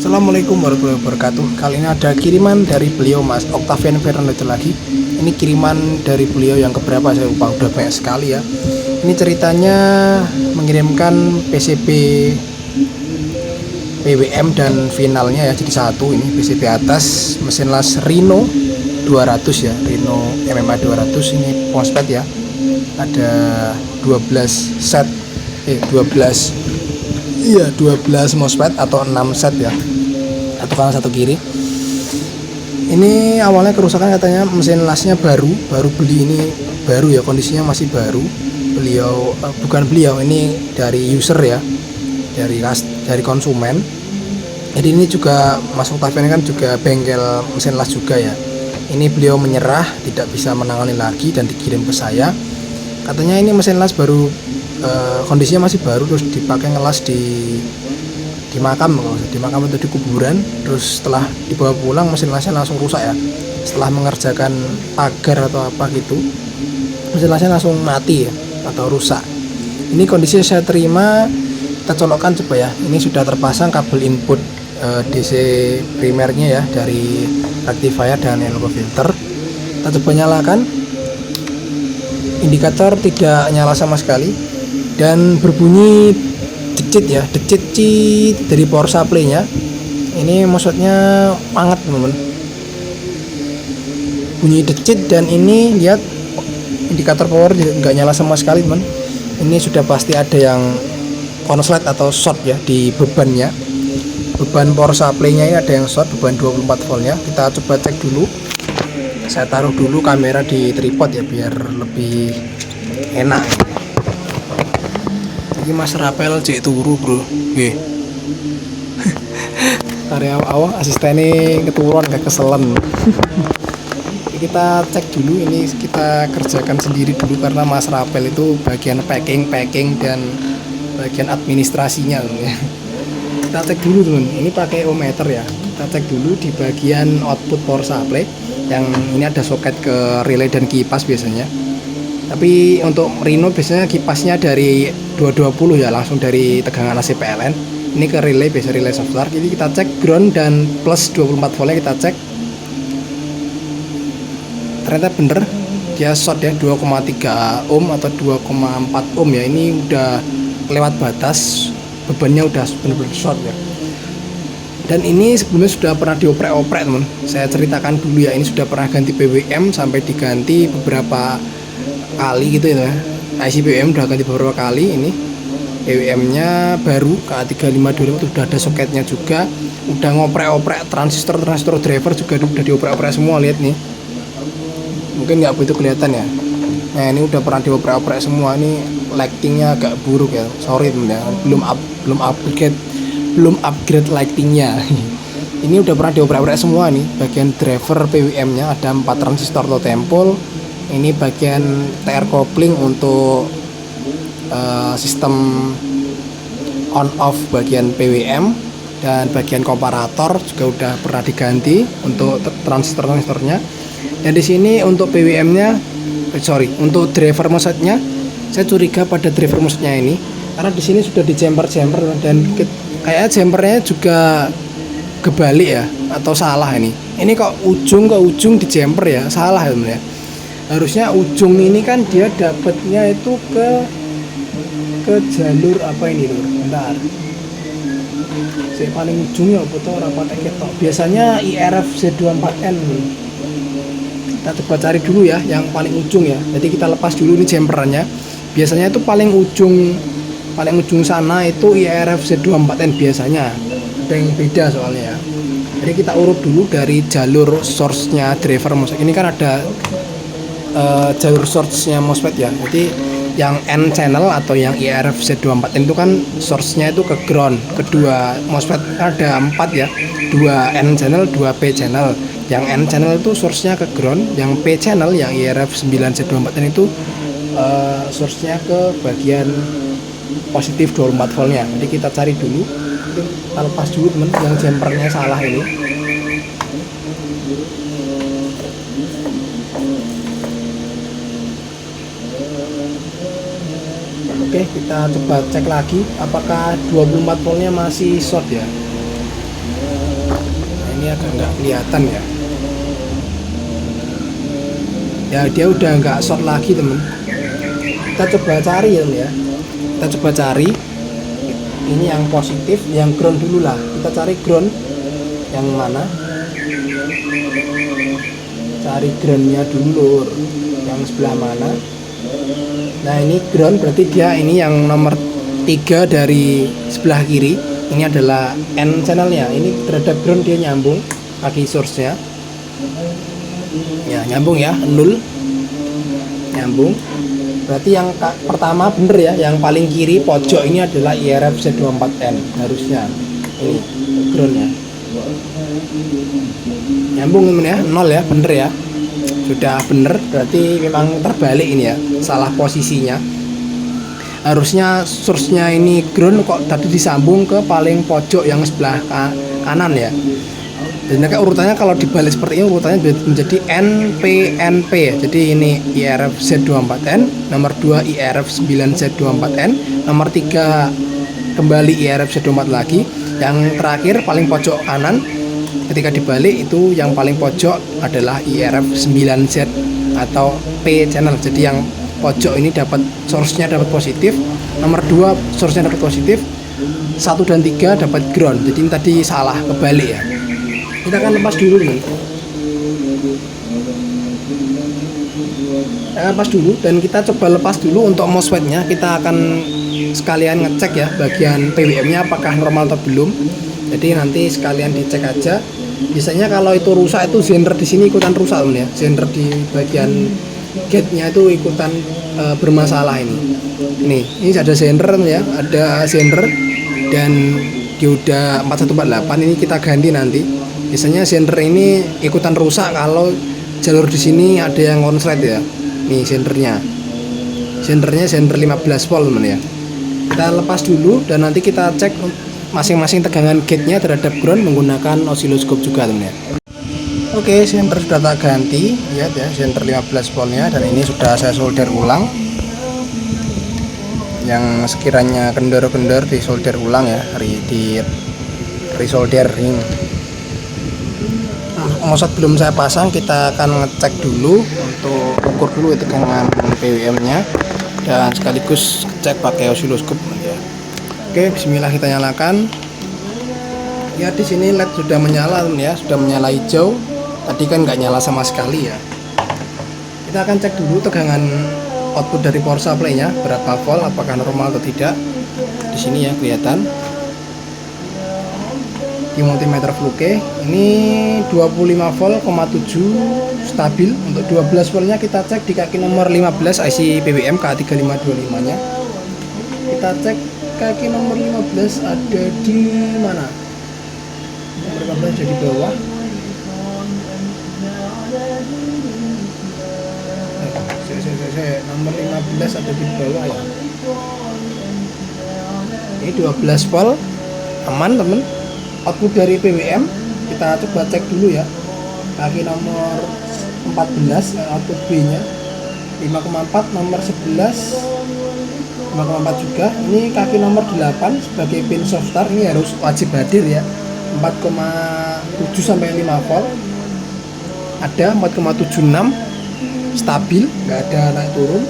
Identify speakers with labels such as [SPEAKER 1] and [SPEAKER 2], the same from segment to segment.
[SPEAKER 1] Assalamualaikum warahmatullahi wabarakatuh. Kali ini ada kiriman dari beliau Mas Octavian Fernando lagi. Ini kiriman dari beliau yang keberapa saya lupa, udah banyak sekali ya. Ini ceritanya mengirimkan PCB PWM dan finalnya ya, jadi satu. Ini PCB atas mesin las Rhino 200 ya, Rhino MMA 200. Ini MOSFET ya, ada 12 set 12 MOSFET atau 6 set ya, satu kanan satu kiri. Ini awalnya kerusakan katanya mesin lasnya baru beli, ini baru ya, kondisinya masih baru. Beliau bukan beliau, ini dari user ya, dari konsumen. Jadi ini juga Mas Octavian kan juga bengkel mesin las juga ya. Ini beliau menyerah, tidak bisa menangani lagi dan dikirim ke saya. Katanya ini mesin las baru, kondisinya masih baru, terus dipakai ngelas di makam atau di kuburan. Terus setelah dibawa pulang mesin lasnya langsung rusak ya, setelah mengerjakan pagar atau apa gitu, mesin lasnya langsung mati ya, atau rusak. Ini kondisi saya terima, kita colokkan coba ya. Ini sudah terpasang kabel input DC primernya ya, dari rectifier dan envelope filter. Kita coba nyalakan, indikator tidak nyala sama sekali dan berbunyi decit ya, decit dari power supply-nya. Ini maksudnya hangat teman-teman, bunyi decit. Dan ini lihat indikator power nggak nyala sama sekali teman. Ini sudah pasti ada yang konslet atau short ya di bebannya, beban power supply-nya ini ada yang short, beban 24 voltnya. Kita coba cek dulu. Saya taruh dulu kamera di tripod ya biar lebih enak. Ini Mas Rapel cek turu bro, nggih. Karya awal asistennya keturun kayak keselen. Kita cek dulu, ini kita kerjakan sendiri dulu karena Mas Rapel itu bagian packing dan bagian administrasinya ya. Kita cek dulu teman, ini pakai ohmmeter ya. Kita cek dulu di bagian output power supply, yang ini ada soket ke relay dan kipas biasanya. Tapi untuk Rhino biasanya kipasnya dari 220 ya, langsung dari tegangan AC PLN. Ini ke relay, biasa relay software. Jadi kita cek ground dan plus 24 voltnya kita cek. Ternyata bener, dia short ya, 2,3 ohm atau 2,4 ohm ya. Ini udah lewat batas, bebannya udah bener-bener short ya. Dan ini sebelumnya sudah pernah dioprek-oprek teman. Saya ceritakan dulu ya, ini sudah pernah ganti PWM sampai diganti beberapa kali gitu ya. IC PWM udah ganti beberapa kali. Ini PWM nya baru KA3525 sudah ada soketnya juga. Udah ngoprek-oprek transistor driver juga udah dioprek-oprek semua, lihat nih. Mungkin nggak begitu kelihatan ya. Nah ini udah pernah dioprek-oprek semua. Ini lightingnya agak buruk ya, sorry teman ya, belum upgrade lightingnya. Ini udah pernah dioprek-oprek semua nih. Bagian driver PWM nya ada 4 transistor low tempol. Ini bagian TR coupling untuk sistem on off bagian PWM, dan bagian komparator juga udah pernah diganti untuk transistornya. Dan di sini untuk PWM-nya, untuk driver MOSFET-nya, saya curiga pada driver MOSFET-nya ini karena di sini sudah di jumper dan kayak jumpernya juga kebalik ya, atau salah ini. Ini kok ujung ke ujung di jumper ya, salah ya teman ya. Harusnya ujung ini kan dia dapatnya itu ke jalur apa ini lur, bentar. Saya paling ujungnya foto rapat ketok. Biasanya IRF Z24N. Kita coba cari dulu ya yang paling ujung ya. Jadi kita lepas dulu ini jumpernya. Biasanya itu paling ujung sana itu IRF Z24N biasanya. Ada yang beda soalnya ya. Jadi kita urut dulu dari jalur source-nya driver MOSFET. Ini kan ada jalur source-nya MOSFET ya. Jadi yang N channel atau yang IRF Z24N itu kan source-nya itu ke ground. Kedua MOSFET ada 4 ya, 2 N channel, 2 P channel. Yang N channel itu source-nya ke ground, yang P channel yang IRF 9 Z24N itu source-nya ke bagian positif 24 voltnya. Jadi kita cari dulu, kita lepas dulu teman yang jumpernya salah ini. Oke, kita coba cek lagi apakah 24 voltnya masih short ya. ini agak nggak kelihatan ya. Ya dia udah nggak short lagi temen. Kita coba cari ya. Kita coba cari. Ini yang positif, yang ground dulu lah. Kita cari ground yang mana? Cari groundnya dulu. Yang sebelah mana? Nah ini ground, berarti dia ini yang nomor 3 dari sebelah kiri. Ini adalah N channelnya. Ini terhadap ground dia nyambung kaki source-nya. Ya nyambung ya, 0 nyambung. Berarti yang pertama bener ya, yang paling kiri pojok ini adalah IRF Z24N harusnya. Ini groundnya nyambung temen ya, 0 ya, bener ya. Sudah bener, berarti memang terbalik ini ya, salah posisinya. Harusnya source-nya ini ground, kok tadi disambung ke paling pojok yang sebelah kanan ya. Dan urutannya kalau dibalik seperti ini urutannya menjadi NPNP ya. Jadi ini IRF Z24N, nomor 2 IRF 9Z24N, nomor 3 kembali IRF Z24 lagi. Yang terakhir paling pojok kanan ketika dibalik itu yang paling pojok adalah IRF 9Z atau P channel. Jadi yang pojok ini dapat source-nya dapat positif, nomor 2 source-nya dapat positif, 1 dan 3 dapat ground. Jadi ini tadi salah, kebalik ya. Kita akan lepas dulu nih. Lepas dulu dan kita coba lepas dulu untuk MOSFET-nya. Kita akan sekalian ngecek ya bagian PWM-nya apakah normal atau belum. Jadi nanti sekalian dicek aja. Biasanya kalau itu rusak itu sender di sini ikutan rusak teman ya. Sender di bagian gate-nya itu ikutan bermasalah ini. Ini ada sender ya, ada sender dan dioda 4148 ini kita ganti nanti. Biasanya sender ini ikutan rusak kalau jalur di sini ada yang konslet ya. Nih sendernya. Sendernya sender 15 volt teman ya. Kita lepas dulu dan nanti kita cek masing-masing tegangan gate-nya terhadap ground menggunakan osiloskop juga teman ya. Oke, sender sudah tak ganti, lihat ya, sender 15 voltnya dan ini sudah saya solder ulang. Yang sekiranya kendor-kendor di solder ulang ya, di resoldering. MOSFET belum saya pasang, kita akan ngecek dulu untuk ukur dulu tegangan PWM-nya dan sekaligus cek pakai osiloskop ya. Oke, bismillah kita nyalakan. Ya di sini LED sudah menyala ya, sudah menyala hijau. Tadi kan nggak nyala sama sekali ya. Kita akan cek dulu tegangan output dari power supply-nya berapa volt, apakah normal atau tidak. Di sini ya kelihatan. Di multimeter fluke ini 25 volt, 7 stabil. Untuk 12 voltnya kita cek di kaki nomor 15 IC PWM K3525 nya. Kita cek kaki nomor 15 ada di mana? Nomor 15 ada di bawah. Nomor 15 ada di bawah ya. Ini 12 volt aman temen. Output dari PWM kita coba cek dulu ya. Kaki nomor 14 output B nya 5,4, nomor 11 5,4 juga. Ini kaki nomor 8 sebagai pin softar ini harus wajib hadir ya. 4,7 sampai 5 volt. Ada 4,76 stabil, nggak ada naik turun.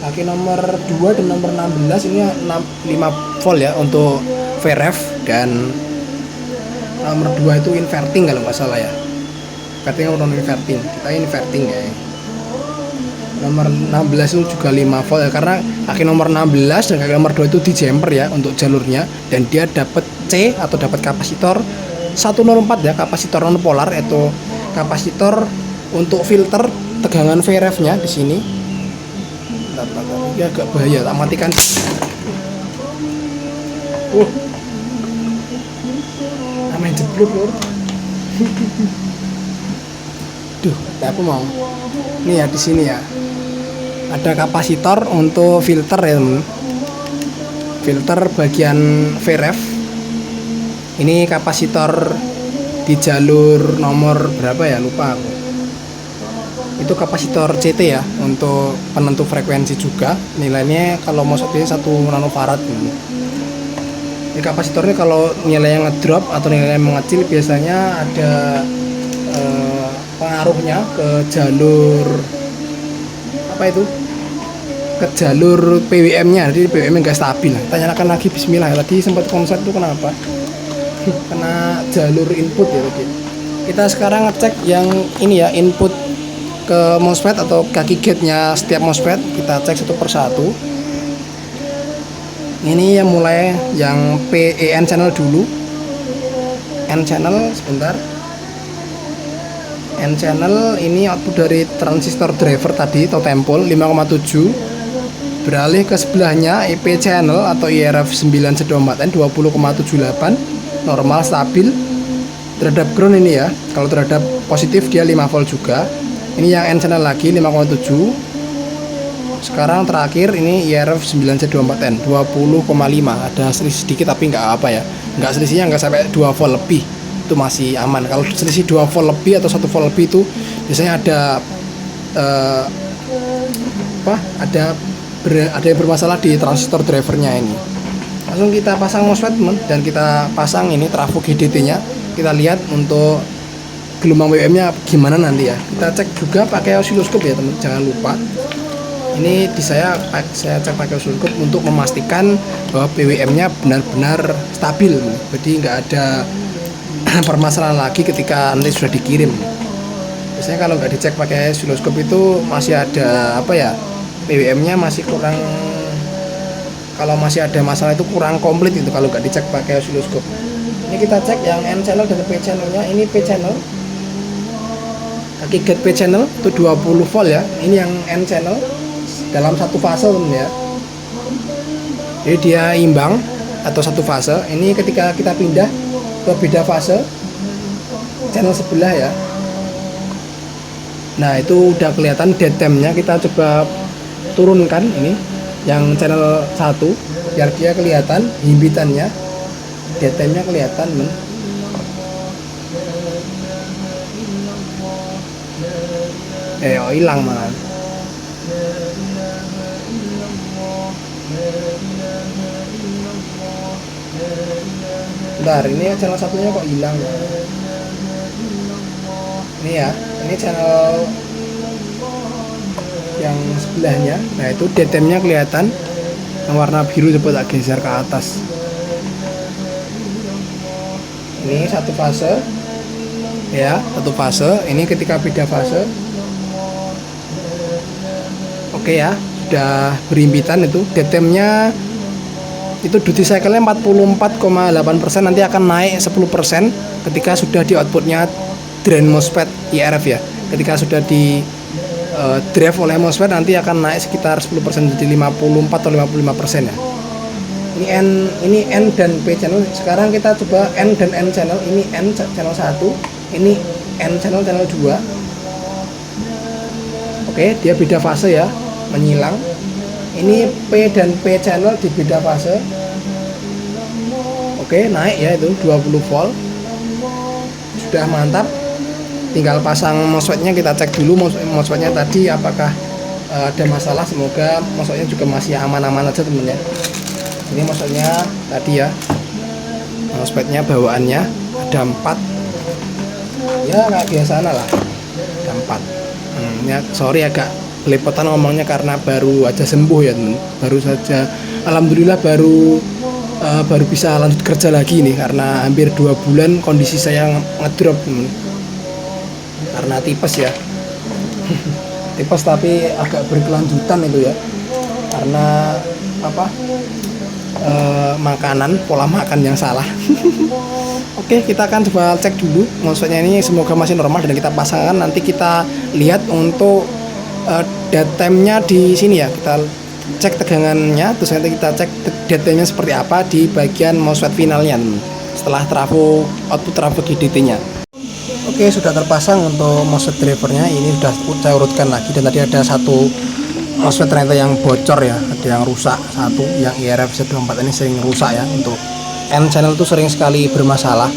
[SPEAKER 1] Kaki nomor 2 dan nomor 16 ini 5 volt ya untuk VRF, dan nomor 2 itu inverting kalau nggak salah ya. Inverting atau non inverting, kita inverting ya. Nomor 16 itu juga 5 volt ya, karena kaki nomor 16 dan kaki nomor 2 itu di jumper ya untuk jalurnya, dan dia dapat C atau dapat kapasitor 104 ya, kapasitor non polar atau kapasitor untuk filter tegangan VRF-nya di sini. Ya agak bahaya, tak matikan. Main jeblok lur. Duh, aku mau. Nih ya di sini ya. Ada kapasitor untuk filter ya, teman. Filter bagian VRF. Ini kapasitor di jalur nomor berapa ya? Lupa aku. Itu kapasitor CT ya, untuk penentu frekuensi juga. Nilainya kalau mau seperti 1 nanofarad. Di kapasitornya kalau nilainya ngedrop atau nilainya mengecil biasanya ada pengaruhnya ke jalur apa itu, ke jalur PWM-nya, jadi PWM-nya nggak stabil. Tanyakan lagi, bismillah, tadi sempat konslet itu kenapa kena jalur input ya tadi. Kita sekarang ngecek yang ini ya, input ke MOSFET atau kaki gate-nya setiap MOSFET, kita cek satu persatu. Ini yang mulai yang PEN channel dulu. N channel sebentar. N channel ini output dari transistor driver tadi atau tempol 5,7. Beralih ke sebelahnya EP channel atau IRF 914N 20,78, normal stabil. Terhadap ground ini ya, kalau terhadap positif dia 5 volt juga. Ini yang N channel lagi 5,7. Sekarang terakhir ini IRF 914N 20,5. Ada selisih sedikit tapi nggak apa ya, nggak selisihnya nggak sampai 2 volt lebih, itu masih aman. Kalau selisih 2 volt lebih atau 1 volt lebih itu biasanya ada ada yang bermasalah di transistor drivernya ini. Langsung kita pasang MOSFET dan kita pasang ini trafo GDT nya. Kita lihat untuk gelombang WM nya gimana nanti ya. Kita cek juga pakai osiloskop ya teman, jangan lupa. Ini saya cek pakai osiloskop untuk memastikan bahwa PWM nya benar-benar stabil, jadi nggak ada permasalahan lagi ketika nanti sudah dikirim. Biasanya kalau nggak dicek pakai osiloskop itu masih ada apa ya, PWM-nya masih kurang, kalau masih ada masalah itu kurang komplit itu kalau nggak dicek pakai osiloskop. Ini kita cek yang N channel dan P channelnya. Ini P channel, kaki gate P channel itu 20 volt ya. Ini yang N channel dalam satu fase ya. Jadi dia imbang atau satu fase. Ini ketika kita pindah ke beda fase channel sebelah ya. Nah itu udah kelihatan dead time-nya. Kita coba turunkan ini yang channel 1 biar dia kelihatan himpitannya, dead time-nya kelihatan hilang malah. Bentar, ini channel satunya kok hilang ya. Ini ya, ini channel yang sebelahnya. Nah itu dead time-nya kelihatan yang warna biru. Coba tak geser ke atas. Ini satu fase ya, satu fase. Ini ketika beda fase, oke ya, sudah berimpitan. Itu dead time-nya itu duty cycle-nya 44,8%, nanti akan naik 10% ketika sudah di outputnya drain MOSFET IRF ya. Ketika sudah di drive oleh MOSFET nanti akan naik sekitar 10%, jadi 54 atau 55% ya. Ini N dan P channel. Sekarang kita coba N dan N channel. Ini N channel 1, ini N channel 2. Oke, dia beda fase ya, menyilang. Ini P dan P channel di beda fase. Oke, naik ya, itu 20 volt. Sudah mantap. Tinggal pasang MOSFET-nya, kita cek dulu MOSFET-nya tadi apakah ada masalah. Semoga MOSFET-nya juga masih aman-aman aja temen ya. Ini MOSFET-nya tadi ya, MOSFET-nya bawaannya ada 4 ya, kayak biasa lah, ada 4. Ya, sorry agak belepotan ngomongnya karena baru aja sembuh ya temen. Baru saja, alhamdulillah baru bisa lanjut kerja lagi nih, karena hampir 2 bulan kondisi saya ngedrop temen. Karena tipes ya. Tipes tapi agak berkelanjutan itu ya, karena apa, makanan, pola makan yang salah. Oke, kita akan coba cek dulu MOSFET-nya ini, semoga masih normal dan kita pasangkan. Nanti kita lihat untuk dead time-nya di sini ya, kita cek tegangannya, terus nanti kita cek dead time-nya seperti apa di bagian MOSFET finalnya setelah output trafo GDT-nya. Oke, sudah terpasang untuk MOSFET drivernya. Ini sudah saya urutkan lagi, dan tadi ada satu MOSFET ternyata yang bocor ya, ada yang rusak satu, yang IRF 124 ini sering rusak ya. Untuk N channel itu sering sekali bermasalah.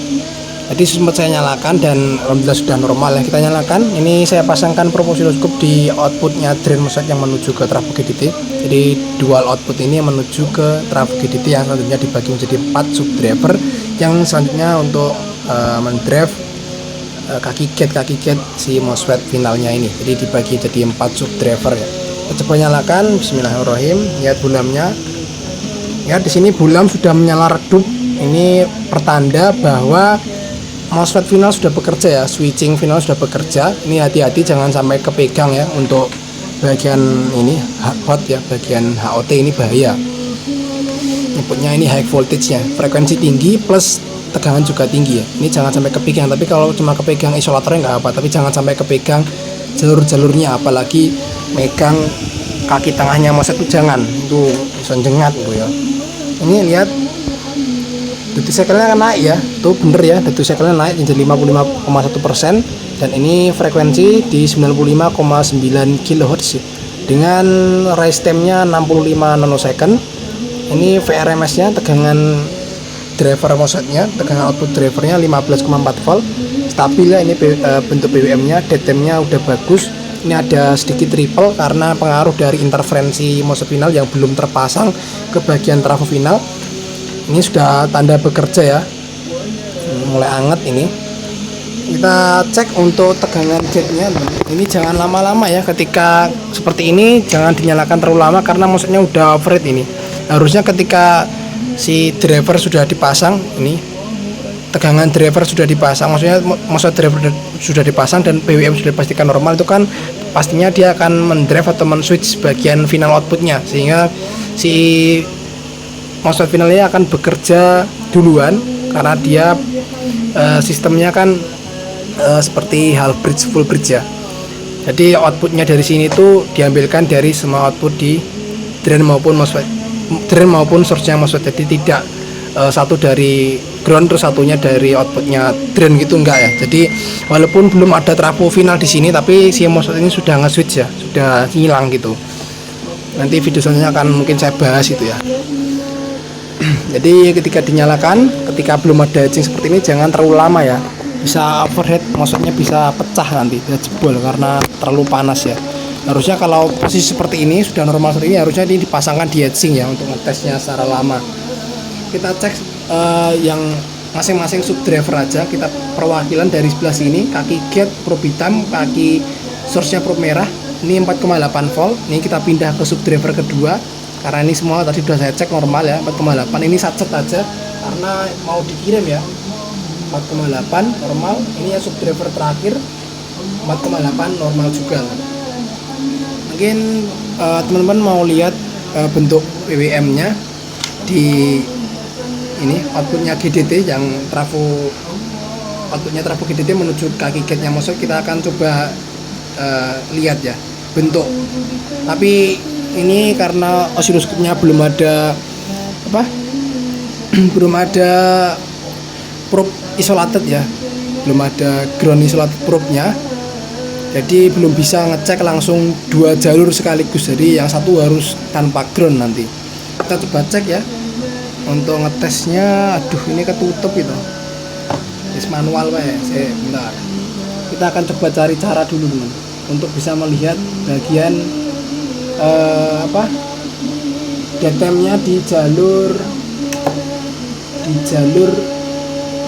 [SPEAKER 1] Jadi sempat saya nyalakan dan alhamdulillah sudah normal ya. Kita nyalakan. Ini saya pasangkan probe oscilloscope di outputnya drain MOSFET yang menuju ke trafo GDT. Jadi dual output ini yang menuju ke trafo GDT yang selanjutnya dibagi menjadi 4 subdriver yang selanjutnya untuk mendrive kaki gate si MOSFET finalnya ini. Jadi dibagi jadi 4 subdriver ya. Kita coba nyalakan. Bismillahirrahmanirrahim. Lihat bulamnya. Ya, di sini bulam sudah menyala redup. Ini pertanda bahwa MOSFET final sudah bekerja ya, switching final sudah bekerja. Ini hati-hati jangan sampai kepegang ya untuk bagian ini hot ya, bagian HOT ini bahaya. Inputnya ini high voltage nya, frekuensi tinggi plus tegangan juga tinggi ya. Ini jangan sampai kepegang, tapi kalau cuma kepegang isolatornya nggak apa, tapi jangan sampai kepegang jalur-jalurnya, apalagi megang kaki tengahnya MOSFET itu jangan, itu bisa jengat gitu ya. Ini lihat duty cycle-nya kan naik ya, tuh bener ya, duty cycle-nya naik menjadi 55,1% dan ini frekuensi di 95,9 kHz dengan rise time-nya 65 nanosecond. Ini VRMS-nya, tegangan driver MOSFET-nya, tegangan output drivernya 15,4 volt, stabil ya. Ini bentuk BWM-nya, dead time-nya udah bagus. Ini ada sedikit ripple karena pengaruh dari interferensi MOSFET final yang belum terpasang ke bagian trafo final. Ini sudah tanda bekerja ya, mulai anget ini. Kita cek untuk tegangan jetnya. Ini jangan lama-lama ya, ketika seperti ini jangan dinyalakan terlalu lama karena MOSFET-nya udah overheat ini. Harusnya ketika si driver sudah dipasang, ini tegangan driver sudah dipasang, maksudnya MOSFET driver sudah dipasang dan PWM sudah dipastikan normal, itu kan pastinya dia akan mendrive atau men-switch bagian final outputnya, sehingga si MOSFET finalnya akan bekerja duluan karena dia sistemnya kan seperti half bridge full bridge ya. Jadi outputnya dari sini tuh diambilkan dari semua output di drain maupun MOSFET, drain maupun source-nya MOSFET. Jadi tidak satu dari ground terus satunya dari outputnya drain gitu, enggak ya. Jadi walaupun belum ada trafo final di sini, tapi si MOSFET ini sudah nge-switch ya, sudah hilang gitu. Nanti video selanjutnya akan mungkin saya bahas itu ya. Jadi ketika dinyalakan, ketika belum ada etching seperti ini jangan terlalu lama ya, bisa overheat, maksudnya bisa pecah nanti, bisa jebol karena terlalu panas ya. Harusnya kalau posisi seperti ini sudah normal seperti ini, harusnya ini dipasangkan di etching ya untuk ngetesnya secara lama. Kita cek yang masing-masing subdriver aja. Kita perwakilan dari sebelah sini, kaki gate probe hitam, kaki source-nya probe merah. Ini 4,8 volt. Ini kita pindah ke subdriver kedua karena ini semua tadi sudah saya cek normal ya, 4,8. Ini satset aja karena mau dikirim ya, 4,8 normal. Ini ya subdriver terakhir 4,8 normal juga. Mungkin teman-teman mau lihat bentuk WWM-nya di ini outputnya GDT yang trafo, outputnya trafo GDT menuju kaki gate-nya MOSFET. Kita akan coba lihat ya bentuk. Tapi ini karena oscilloscope-nya belum ada apa? belum ada probe isolated ya, belum ada ground isolated probe-nya. Jadi belum bisa ngecek langsung dua jalur sekaligus. Jadi yang satu harus tanpa ground nanti. Kita coba cek ya. Untuk ngetesnya, aduh ini ketutup itu. Ini manual Pak ya, saya bentar. Kita akan coba cari cara dulu teman, untuk bisa melihat bagian detemnya di jalur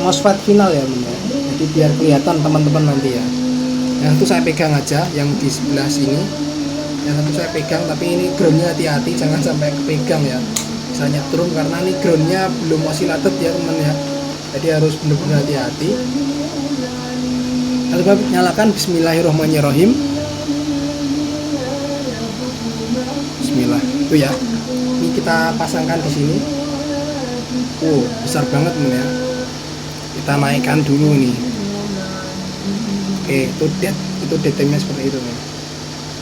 [SPEAKER 1] MOSFET final ya teman ya. Jadi biar kelihatan teman-teman nanti ya. Yang itu saya pegang aja, yang di sebelah sini. Yang satu saya pegang, tapi ini groundnya hati-hati, jangan sampai kepegang ya. Bisa nyetrum karena ini groundnya belum oscillated ya teman ya. Jadi harus benar-benar hati-hati. Kita nyalakan. Bismillahirrahmanirrahim. Bismillah. Itu ya. Ini kita pasangkan di sini. Oh, besar banget teman ya. Kita naikkan dulu nih. Oke, itu detemnya seperti itu teman.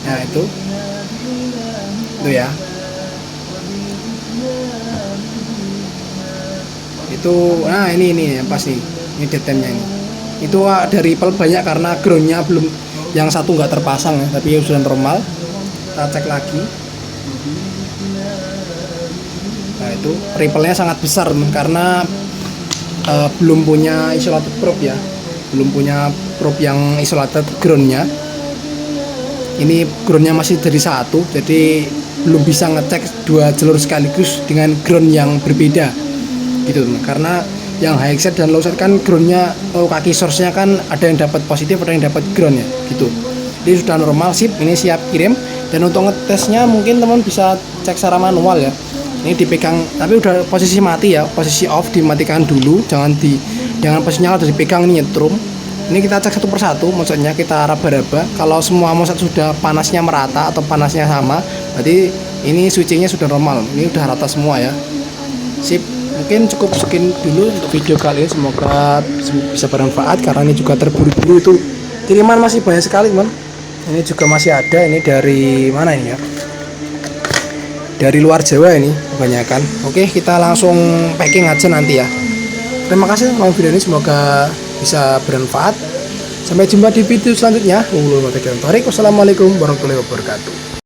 [SPEAKER 1] Nah, itu ya. Itu nah ini yang pas nih, ini detemnya ini. Itu ada ripple banyak karena groundnya belum, yang satu nggak terpasang ya, tapi sudah normal. Kita cek lagi. Nah itu ripple-nya sangat besar teman, karena belum punya isolated probe ya, belum punya probe yang isolated groundnya. Ini groundnya masih dari satu, jadi belum bisa ngecek dua jalur sekaligus dengan ground yang berbeda gitu. Karena yang high side dan low side kan groundnya, kaki source nya kan ada yang dapat positif, ada yang dapat ground ya gitu. Ini sudah normal, sip, ini siap kirim. Dan untuk ngetesnya mungkin teman bisa cek secara manual ya. Ini dipegang, tapi udah posisi mati ya, posisi off dimatikan dulu, jangan posisi nyala, udah dipegang ini nyetrum. Ini kita cek satu persatu, maksudnya kita raba-raba. Kalau semua MOSFET sudah panasnya merata atau panasnya sama, berarti ini switchingnya sudah normal. Ini udah rata semua ya, sip. Mungkin cukup sekian dulu untuk video kali ini, semoga bisa bermanfaat karena ini juga terburu-buru, itu kiriman masih banyak sekali teman. Ini juga masih ada, ini dari mana ini ya, dari luar Jawa ini kebanyakan. Oke, kita langsung packing aja nanti ya. Terima kasih untuk video ini, semoga bisa bermanfaat. Sampai jumpa di video selanjutnya. Wassalamualaikum warahmatullahi wabarakatuh.